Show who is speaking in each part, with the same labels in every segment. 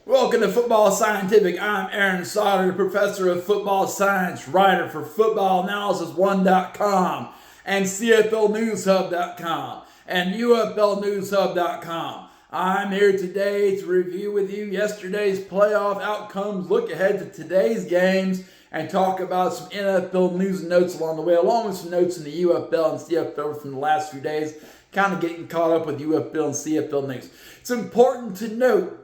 Speaker 1: Welcome to Football Scientific. I'm Aaron Sauter, professor of football science, writer for FootballAnalysisOne.com and CFLNewsHub.com and UFLNewsHub.com. I'm here today to review with you yesterday's playoff outcomes, look ahead to today's games, and talk about some NFL news and notes along the way, along with some notes in the UFL and CFL from the last few days, kind of getting caught up with UFL and CFL news. It's important to note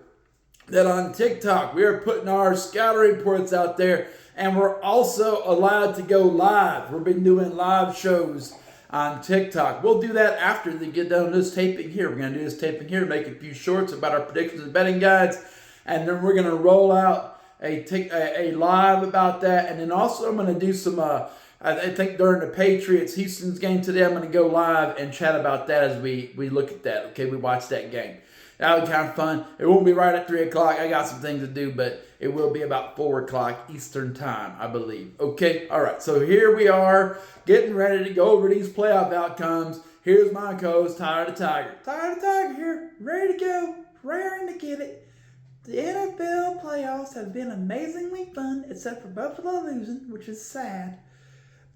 Speaker 1: that on TikTok, we are putting our scouting reports out there, and we're also allowed to go live. We've been doing live shows on TikTok. We'll do that after they get done this taping here. We're going to do this taping here, make a few shorts about our predictions and betting guides, and then we're going to roll out a live about that. And then also I'm going to do some, I think during the Patriots-Houston's game today, I'm going to go live and chat about that as we look at that. Okay, we watch that game. That'll be kind of fun. It won't be right at 3 o'clock. I got some things to do, but it will be about 4 o'clock Eastern time, I believe. Okay? All right. So here we are getting ready to go over these playoff outcomes. Here's my co-host, Tyler the Tiger. Tyler the Tiger here, ready to go, raring to get it. The NFL playoffs have been amazingly fun, except for Buffalo losing, which is sad.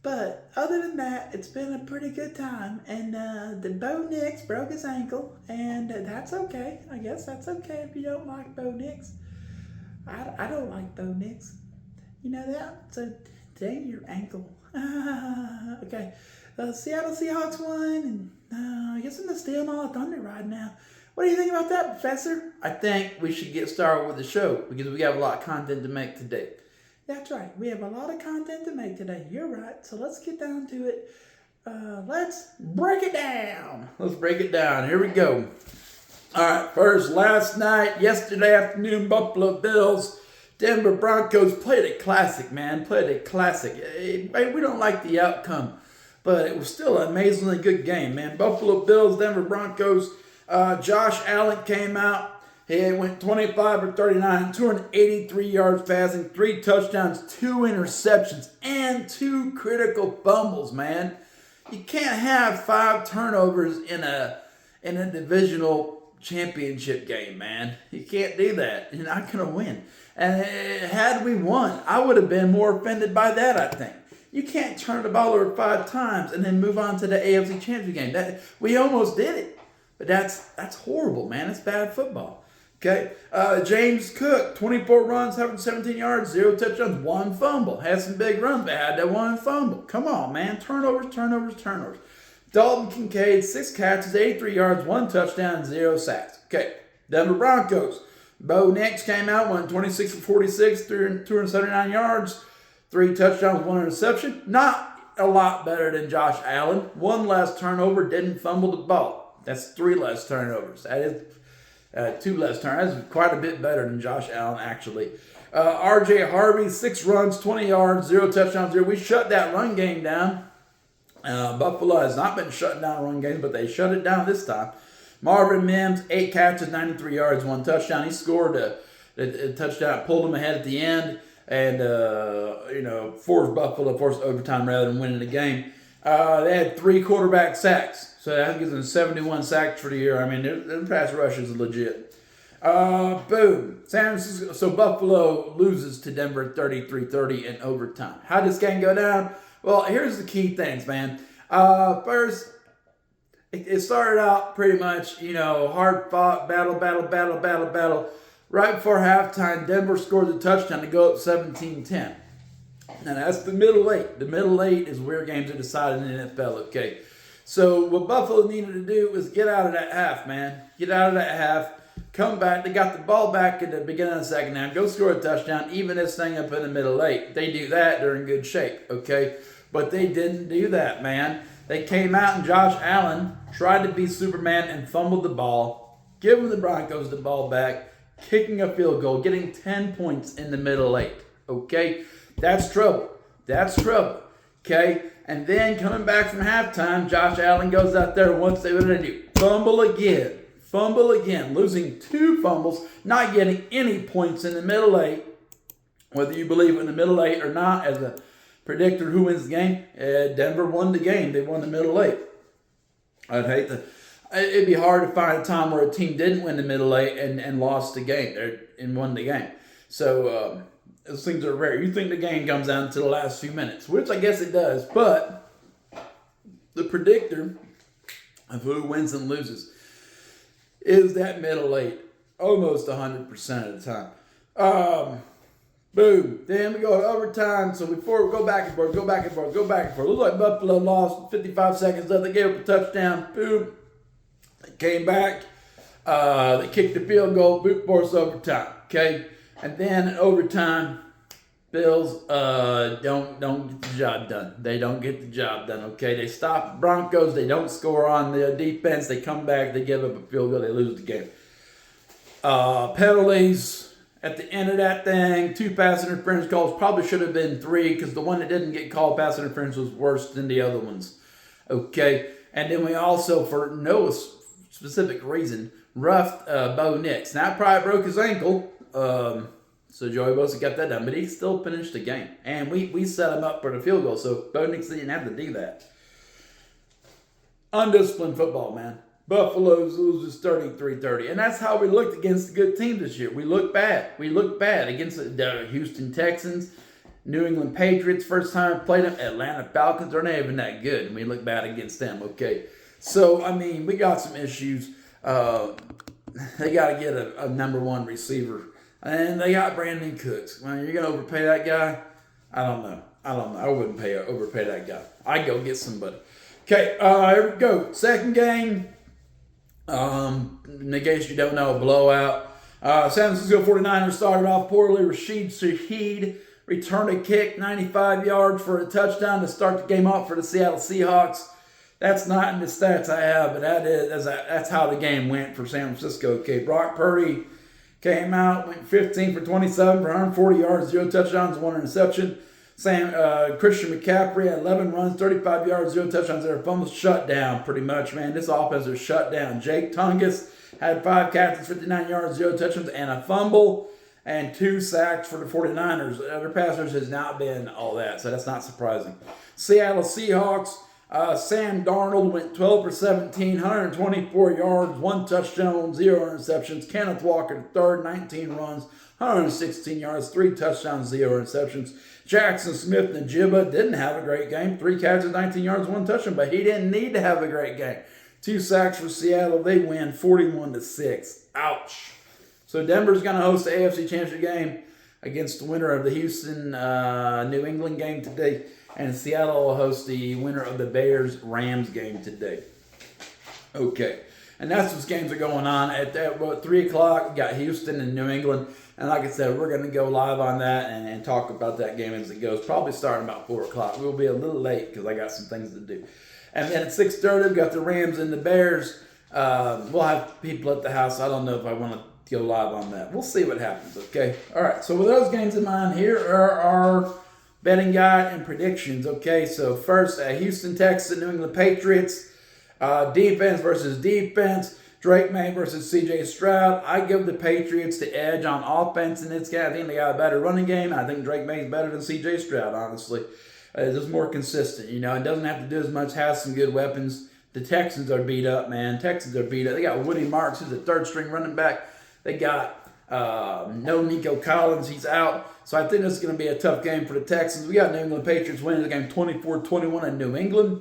Speaker 1: But other than that, it's been a pretty good time. And the Bo Nix broke his ankle, and that's okay. I guess that's okay if you don't like Bo Nix. I don't like Bo Nix. You know that? So dang your ankle. Okay. The Seattle Seahawks won, and I guess I'm stealing all the thunder right now. What do you think about that, Professor? I think we should get started with the show because we have a lot of content to make today. That's right. We have a lot of content to make today. You're right. So let's get down to it. Let's break it down. Let's break it down. Here we go. All right. First, yesterday afternoon, Buffalo Bills, Denver Broncos played a classic, man. Played a classic. We don't like the outcome, but it was still an amazingly good game, man. Buffalo Bills, Denver Broncos. Josh Allen came out. He went 25 for 39, 283 yards passing, 3 touchdowns, 2 interceptions, and 2 critical fumbles, man. You can't have 5 turnovers in a divisional championship game, man. You can't do that. You're not going to win. And had we won, I would have been more offended by that, I think. You can't turn the ball over 5 times and then move on to the AFC Championship game. We almost did it. But that's horrible, man. It's bad football. Okay, James Cook, 24 runs, 117 yards, 0 touchdowns, 1 fumble. Had some big runs, but had that 1 fumble. Come on, man. Turnovers. Dalton Kincaid, 6 catches, 83 yards, 1 touchdown, 0 sacks. Okay, Denver Broncos. Bo Nix came out, won 26 for 46, 279 yards, 3 touchdowns, 1 interception. Not a lot better than Josh Allen. 1 less turnover, didn't fumble the ball. That's 3 less turnovers. That is 2 less turnovers. That's quite a bit better than Josh Allen, actually. R.J. Harvey, 6 runs, 20 yards, 0 touchdowns, 0. We shut that run game down. Buffalo has not been shutting down run games, but they shut it down this time. Marvin Mims, 8 catches, 93 yards, 1 touchdown. He scored a touchdown, pulled him ahead at the end, and forced overtime rather than winning the game. They had 3 quarterback sacks. So that gives them 71 sacks for the year. I mean, their pass rush is legit. Boom. San Francisco. So Buffalo loses to Denver 33-30 in overtime. How did this game go down? Well, here's the key things, man. First, it started out pretty much, hard fought, battle. Right before halftime, Denver scored the touchdown to go up 17-10. Now, that's the middle 8. The middle 8 is where games are decided in the NFL, okay? So what Buffalo needed to do was get out of that half, man. Get out of that half. Come back. They got the ball back at the beginning of the second half. Go score a touchdown. Even this thing up in the middle 8. They do that, they're in good shape, okay? But they didn't do that, man. They came out and Josh Allen tried to be Superman and fumbled the ball, giving the Broncos the ball back, kicking a field goal, getting 10 points in the middle 8, okay? That's trouble. Okay? And then coming back from halftime, Josh Allen goes out there and what do they do? Fumble again, losing 2 fumbles, not getting any points in the middle 8. Whether you believe in the middle 8 or not, as a predictor who wins the game, Denver won the game. They won the middle 8. I'd hate to it'd be hard to find a time where a team didn't win the middle eight and lost the game and won the game. So those things are rare. You think the game comes down to the last few minutes, which I guess it does. But the predictor of who wins and loses is that middle eight, almost 100% of the time. Boom. Then we go to overtime. So before we go back and forth. Looks like Buffalo lost 55 seconds left. They gave up a touchdown. Boom. They came back. They kicked the field goal. Boom. Forced overtime. Okay. And then in overtime, Bills don't get the job done. They don't get the job done. Okay. They stop the Broncos. They don't score on the defense. They come back. They give up a field goal. They lose the game. Penalties. At the end of that thing, 2 pass interference calls. Probably should have been 3 because the one that didn't get called pass interference was worse than the other ones. Okay. And then we also, for no specific reason, roughed Bo Nix. Now, probably broke his ankle. So Joey Bosa got that done. But he still finished the game. And we set him up for the field goal. So Bo Nix didn't have to do that. Undisciplined football, man. Buffalo loses 33-30. And that's how we looked against the good teams this year. We looked bad. We looked bad against the Houston Texans, New England Patriots. First time I played them, Atlanta Falcons. They're not even that good. And we looked bad against them. Okay. So, I mean, we got some issues. They got to get a number 1 receiver. And they got Brandon Cooks. Well, you're going to overpay that guy? I don't know. I wouldn't overpay that guy. I'd go get somebody. Okay, here we go. Second game. In case you don't know, a blowout. San Francisco 49ers started off poorly. Rashid Shaheed returned a kick, 95 yards for a touchdown to start the game off for the Seattle Seahawks. That's not in the stats I have, but that's how the game went for San Francisco. Okay, Brock Purdy came out, went 15 for 27 for 140 yards, 0 touchdowns, 1 interception. Christian McCaffrey had 11 runs, 35 yards, 0 touchdowns. Their fumbles shut down pretty much, man. This offense was shut down. Jake Tungus had 5 catches, 59 yards, 0 touchdowns, and a fumble, and 2 sacks for the 49ers. Their passers has not been all that, so that's not surprising. Seattle Seahawks, Sam Darnold went 12 for 17, 124 yards, 1 touchdown, 0 interceptions. Kenneth Walker, third, 19 runs, 116 yards, 3 touchdowns, 0 interceptions. Jackson Smith-Njigba didn't have a great game. 3 catches, 19 yards, 1 touchdown, but he didn't need to have a great game. 2 sacks for Seattle. They win 41-6. Ouch. So Denver's going to host the AFC Championship game against the winner of the Houston-New England game today. And Seattle will host the winner of the Bears-Rams game today. Okay. And that's what games are going on. At 3 o'clock, we got Houston and New England. And like I said, we're going to go live on that and talk about that game as it goes. Probably starting about 4 o'clock. We'll be a little late because I got some things to do. And then at 6:30, we've got the Rams and the Bears. We'll have people at the house. I don't know if I want to go live on that. We'll see what happens, okay? All right, so with those games in mind, here are our betting guide and predictions, okay? So first, Houston Texans, New England Patriots. Defense versus defense. Drake May versus C.J. Stroud. I give the Patriots the edge on offense in this game. I think they got a better running game. I think Drake May is better than C.J. Stroud, honestly. It's just more consistent, you know. It doesn't have to do as much. Has some good weapons. The Texans are beat up, man. Texans are beat up. They got Woody Marks, who's a third-string running back. They got no Nico Collins. He's out. So I think this is going to be a tough game for the Texans. We got New England Patriots winning the game 24-21 in New England.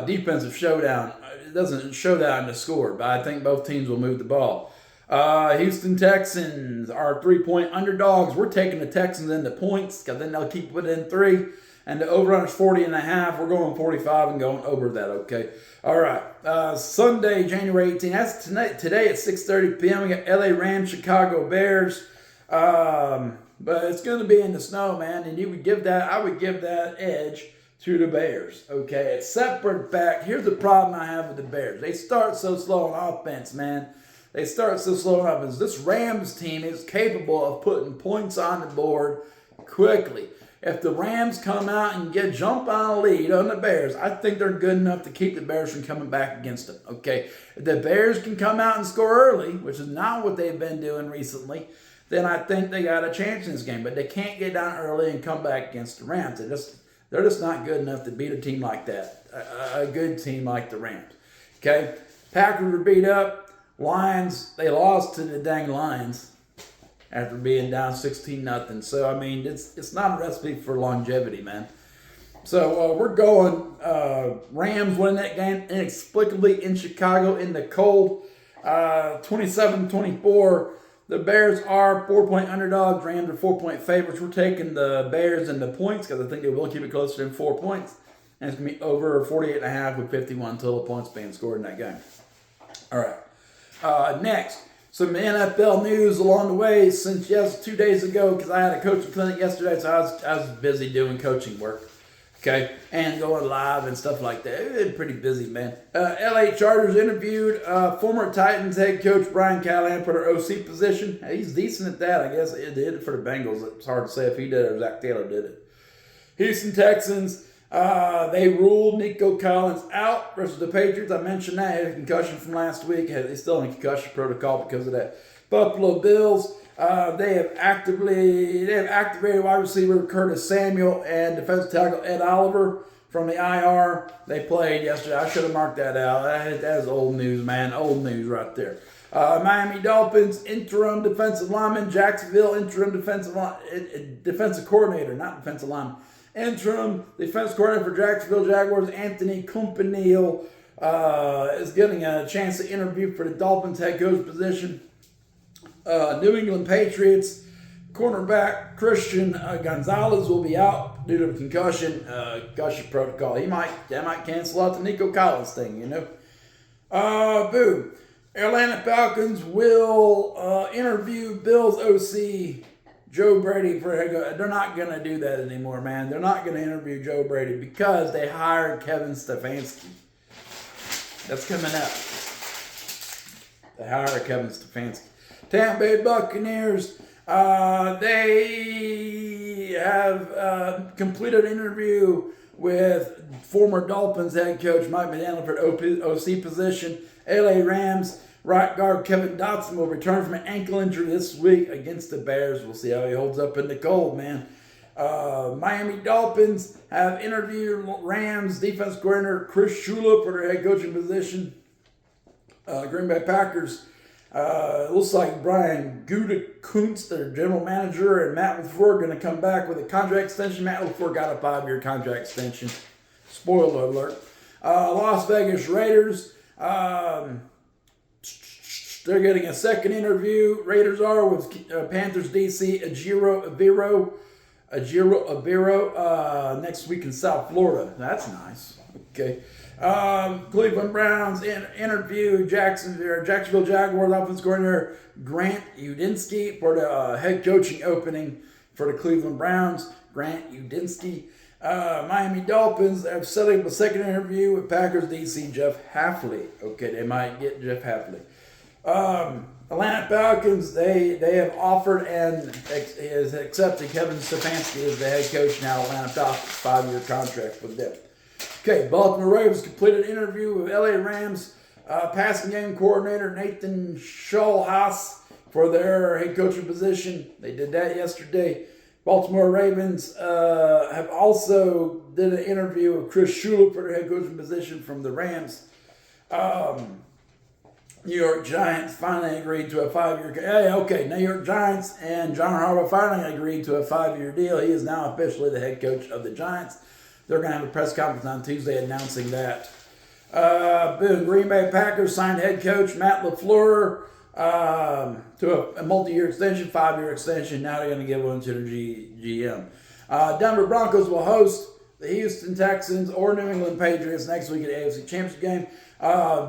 Speaker 1: Defensive showdown. It doesn't show that in the score, but I think both teams will move the ball. Houston Texans are 3-point underdogs. We're taking the Texans into points because then they'll keep within 3. And the over-under is 40.5. We're going 45 and going over that, okay? All right. Sunday, January 18th. That's today at 6:30 p.m. We got LA Rams, Chicago Bears. But it's going to be in the snow, man. And I would give that edge to the Bears, okay? Except for the fact, here's the problem I have with the Bears. They start so slow on offense, man. They start so slow on offense. This Rams team is capable of putting points on the board quickly. If the Rams come out and jump on a lead on the Bears, I think they're good enough to keep the Bears from coming back against them, okay? If the Bears can come out and score early, which is not what they've been doing recently, then I think they got a chance in this game. But they can't get down early and come back against the Rams. They're just not good enough to beat a team like that, a good team like the Rams. Okay, Packers were beat up. Lions, they lost to the dang Lions after being down 16-0. So, I mean, it's not a recipe for longevity, man. So, we're going Rams winning that game inexplicably in Chicago in the cold, 27-24. The Bears are 4-point underdogs. Rams are 4-point favorites. We're taking the Bears and the points because I think they will keep it closer than 4 points. And it's going to be over 48.5 with 51 total points being scored in that game. All right. Next, some NFL news along the way since 2 days ago, because I had a coaching clinic yesterday, so I was busy doing coaching work, okay, and going live and stuff like that. It's been pretty busy, man. LA Chargers interviewed former Titans head coach Brian Callahan for their OC position. He's decent at that, I guess. He did it for the Bengals. It's hard to say if he did it or Zach Taylor did it. Houston Texans. They ruled Nico Collins out versus the Patriots. I mentioned that. He had a concussion from last week. He's still in concussion protocol because of that. Buffalo Bills, they have activated wide receiver Curtis Samuel and defensive tackle Ed Oliver from the IR. They played yesterday. I should have marked that out. That is old news, man. Old news right there. Miami Dolphins, interim defensive lineman. Jacksonville, interim defensive coordinator, not defensive lineman. Interim defense coordinator for Jacksonville Jaguars, Anthony Campanile, is getting a chance to interview for the Dolphins head coach position. New England Patriots cornerback Christian Gonzalez will be out due to a concussion protocol. They might cancel out the Nico Collins thing, you know. Boom. Atlanta Falcons will interview Bills OC Joe Brady for head coach. They're not going to do that anymore, man. They're not going to interview Joe Brady because they hired Kevin Stefanski. That's coming up. They hired Kevin Stefanski. Tampa Bay Buccaneers, they have completed an interview with former Dolphins head coach Mike McDaniel for the OC position. LA Rams right guard Kevin Dotson will return from an ankle injury this week against the Bears. We'll see how he holds up in the cold, man. Miami Dolphins have interviewed Rams defense coordinator Chris Shula for their head coaching position. Green Bay Packers, looks like Brian Gutekunst, their general manager, and Matt LaFleur are going to come back with a contract extension. Matt LaFleur got a 5-year contract extension. Spoiler alert. Las Vegas Raiders, they're getting a second interview. Raiders are with Panthers DC Ejiro Evero next week in South Florida. That's nice. Okay. Cleveland Browns interview Jacksonville Jaguars offensive coordinator Grant Udinski for the head coaching opening for the Cleveland Browns. Grant Udinski. Miami Dolphins have set up a second interview with Packers DC Jeff Hafley. Okay, they might get Jeff Hafley. Atlanta Falcons, they have offered and has accepted Kevin Stefanski as the head coach now. Atlanta Falcons 5-year contract with them. Okay, Baltimore Ravens completed an interview with LA Rams passing game coordinator Nathan Schulhaus for their head coaching position. They did that yesterday. Baltimore Ravens have also did an interview with Chris Shula for their head coaching position from the Rams. New York Giants finally agreed to a 5-year. New York Giants and John Harbaugh finally agreed to a 5-year deal. He is now officially the head coach of the Giants. They're going to have a press conference on Tuesday announcing that. Green Bay Packers signed head coach Matt LaFleur to a multi-year extension, 5-year extension. Now they're going to give one to the GM. Denver Broncos will host the Houston Texans or New England Patriots next week at the AFC Championship game.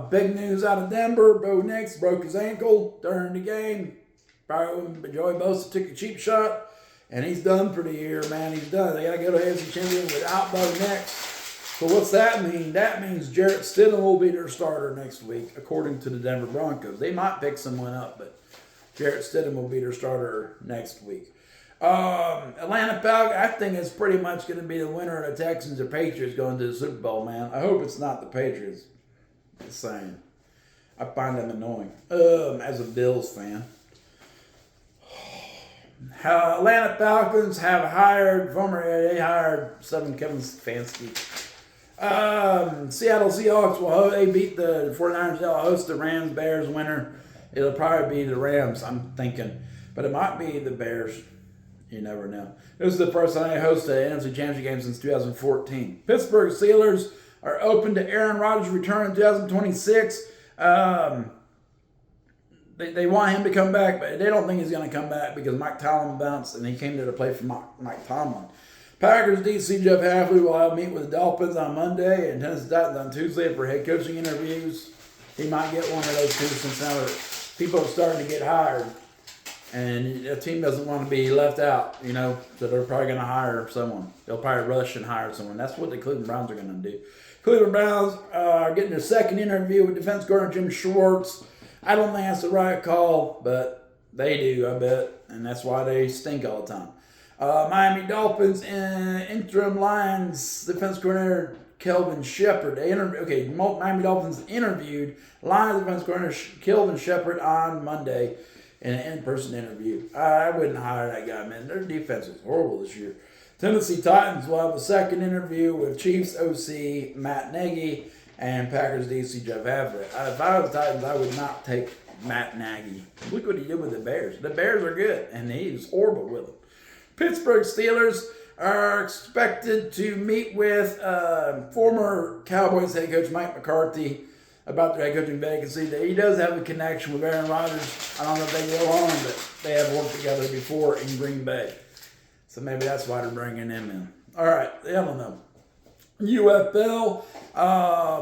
Speaker 1: Big news out of Denver. Bo Nix broke his ankle during the game. Probably Joey Bosa took a cheap shot, and he's done for the year, man. He's done. They got to go to AFC Championship without Bo Nix. So what's that mean? That means Jarrett Stidham will be their starter next week, according to the Denver Broncos. They might pick someone up, but Jarrett Stidham will be their starter next week. Atlanta Falcons, I think it's pretty much going to be the winner of the Texans or Patriots going to the Super Bowl, man. I hope it's not the Patriots. Just saying. I find them annoying. As a Bills fan. Atlanta Falcons have hired Kevin Stefanski Seattle Seahawks they beat the 49ers. They'll host the Rams. Bears winner. It'll probably be the Rams, I'm thinking. But it might be the Bears. You never know. This is the first time they hosted an NFC Championship game since 2014. Pittsburgh Steelers are open to Aaron Rodgers' return in 2026. They want him to come back, but they don't think he's going to come back because Mike Tomlin bounced, and he came there to play for Mike Tomlin. Packers DC Jeff Hafley will have meet with the Dolphins on Monday and Tennessee Titans on Tuesday for head coaching interviews. He might get one of those two since now people are starting to get hired, and the team doesn't want to be left out, so they're probably going to hire someone. They'll probably rush and hire someone. That's what the Cleveland Browns are going to do. Cleveland Browns are getting their second interview with defense coordinator Jim Schwartz. I don't think that's the right call, but they do, I bet, and that's why they stink all the time. Miami Dolphins interim Lions defense coordinator Kelvin Shepard. Miami Dolphins interviewed Lions defense coordinator Kelvin Shepard on Monday in an in-person interview. I wouldn't hire that guy, man. Their defense was horrible this year. Tennessee Titans will have a second interview with Chiefs OC Matt Nagy and Packers DC Jeff Hafley. If I was the Titans, I would not take Matt Nagy. Look what he did with the Bears. The Bears are good, and he was horrible with them. Pittsburgh Steelers are expected to meet with former Cowboys head coach Mike McCarthy about their head coaching vacancy. He does have a connection with Aaron Rodgers. I don't know if they get along, but they have worked together before in Green Bay. So maybe that's why they're bringing him in. All right, I don't know. UFL,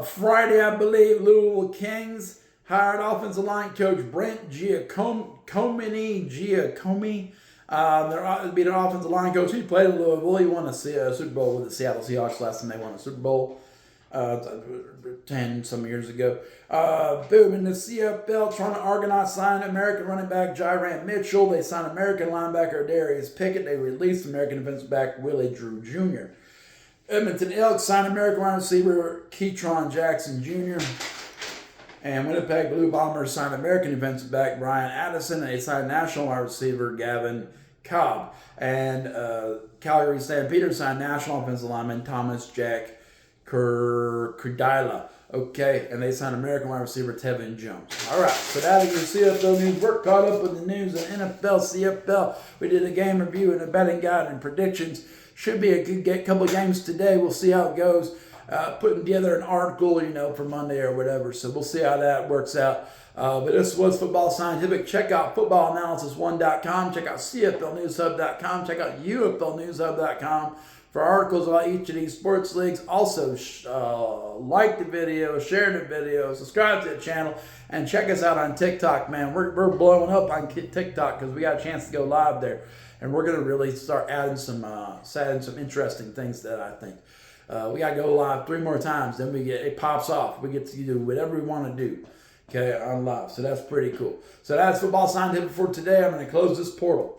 Speaker 1: Friday, I believe, Louisville Kings hired offensive line coach Brent Giacomi. They'll be their offensive line coach. He played at Louisville. He won a Super Bowl with the Seattle Seahawks last time they won a Super Bowl 10 some years ago. Boom, in the CFL, trying to organize sign American running back Jyran Mitchell. They signed American linebacker Darius Pickett. They released American defensive back Willie Drew Jr. Edmonton Elks signed American wide receiver Keytron Jackson Jr. And Winnipeg Blue Bombers signed American defensive back Brian Addison. And they signed national wide receiver Gavin Cobb. And Calgary Stampeders signed national offensive lineman Thomas Jack Kurdila. Okay, and they signed American wide receiver Tevin Jones. All right, so that is your CFL news. We're caught up with the news of NFL, CFL. We did a game review and a betting guide and predictions. Should be a good couple of games today. We'll see how it goes. Putting together an article, for Monday or whatever. So we'll see how that works out. But this was Football Scientific. Check out footballanalysis1.com. Check out CFLnewshub.com. Check out UFLnewshub.com for articles about each of these sports leagues. Also, like the video, share the video, subscribe to the channel, and check us out on TikTok, man. We're blowing up on TikTok because we got a chance to go live there. And we're going to really start adding some interesting things that I think. We got to go live 3 more times. Then it pops off. We get to do whatever we want to do, okay, on live. So that's pretty cool. So that's Football Scientific for today. I'm going to close this portal.